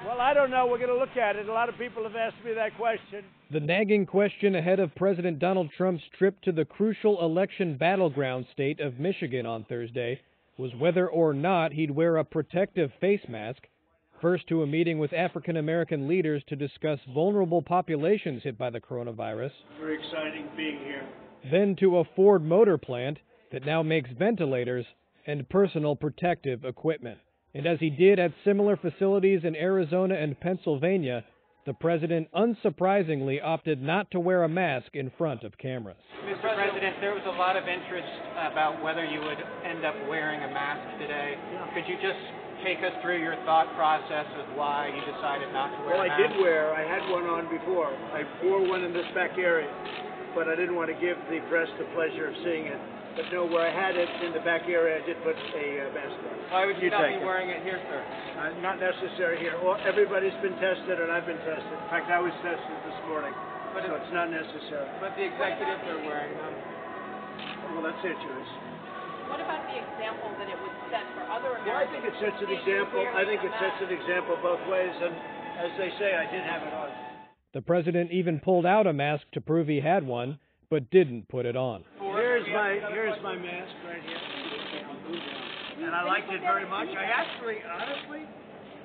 Well, I don't know. We're going to look at it. A lot of people have asked me that question. The nagging question ahead of President Donald Trump's trip to the crucial election battleground state of Michigan on Thursday was whether or not he'd wear a protective face mask, first to a meeting with African-American leaders to discuss vulnerable populations hit by the coronavirus. Very exciting being here. Then to a Ford Motor plant that now makes ventilators and personal protective equipment. And as he did at similar facilities in Arizona and Pennsylvania, the president unsurprisingly opted not to wear a mask in front of cameras. Mr. President, there was a lot of interest about whether you would end up wearing a mask today. Could you just take us through your thought process of why you decided not to wear a mask? I had one on before. I wore one in this back area, but I didn't want to give the press the pleasure of seeing it. But no, where I had it in the back area, I did put a mask on. Why would you not be wearing it here, sir? Not necessary here. Well, everybody's been tested, and I've been tested. In fact, I was tested this morning, so it's not necessary. But the executives are wearing them. Well, that's their choice. What about the example that it would set for other Americans? Well, I think it sets an example. I think it sets an example both ways, and as they say, I did have it on. The president even pulled out a mask to prove he had one, but didn't put it on. Here's my mask right here, and I liked it very much. Honestly,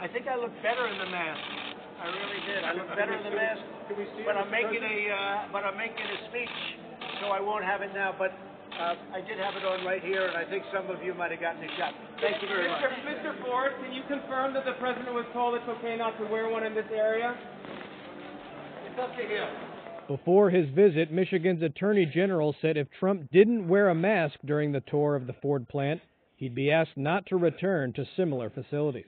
I think I look better in the mask. I really did. I look better in the mask. But I'm making a speech, so I won't have it now. But I did have it on right here, and I think some of you might have gotten a shot. Thank you very much. Mr. Ford, can you confirm that the president was told it's okay not to wear one in this area? It's up to him. Before his visit, Michigan's Attorney General said if Trump didn't wear a mask during the tour of the Ford plant, he'd be asked not to return to similar facilities.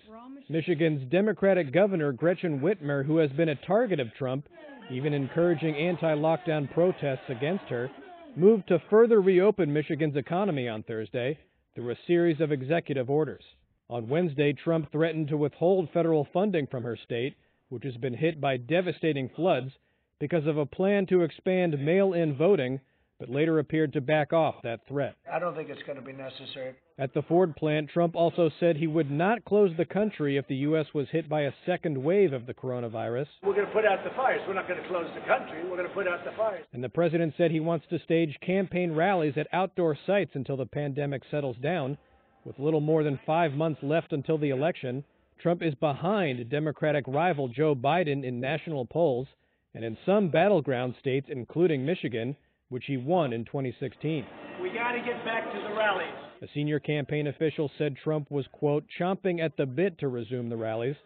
Michigan's Democratic Governor Gretchen Whitmer, who has been a target of Trump, even encouraging anti-lockdown protests against her, moved to further reopen Michigan's economy on Thursday through a series of executive orders. On Wednesday, Trump threatened to withhold federal funding from her state, which has been hit by devastating floods, because of a plan to expand mail-in voting, but later appeared to back off that threat. I don't think it's going to be necessary. At the Ford plant, Trump also said he would not close the country if the U.S. was hit by a second wave of the coronavirus. We're going to put out the fires. We're not going to close the country. We're going to put out the fires. And the president said he wants to stage campaign rallies at outdoor sites until the pandemic settles down. With little more than 5 months left until the election, Trump is behind Democratic rival Joe Biden in national polls, and in some battleground states, including Michigan, which he won in 2016. We got to get back to the rallies. A senior campaign official said Trump was, quote, chomping at the bit to resume the rallies,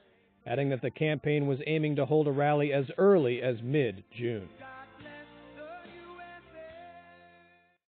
adding that the campaign was aiming to hold a rally as early as mid-June.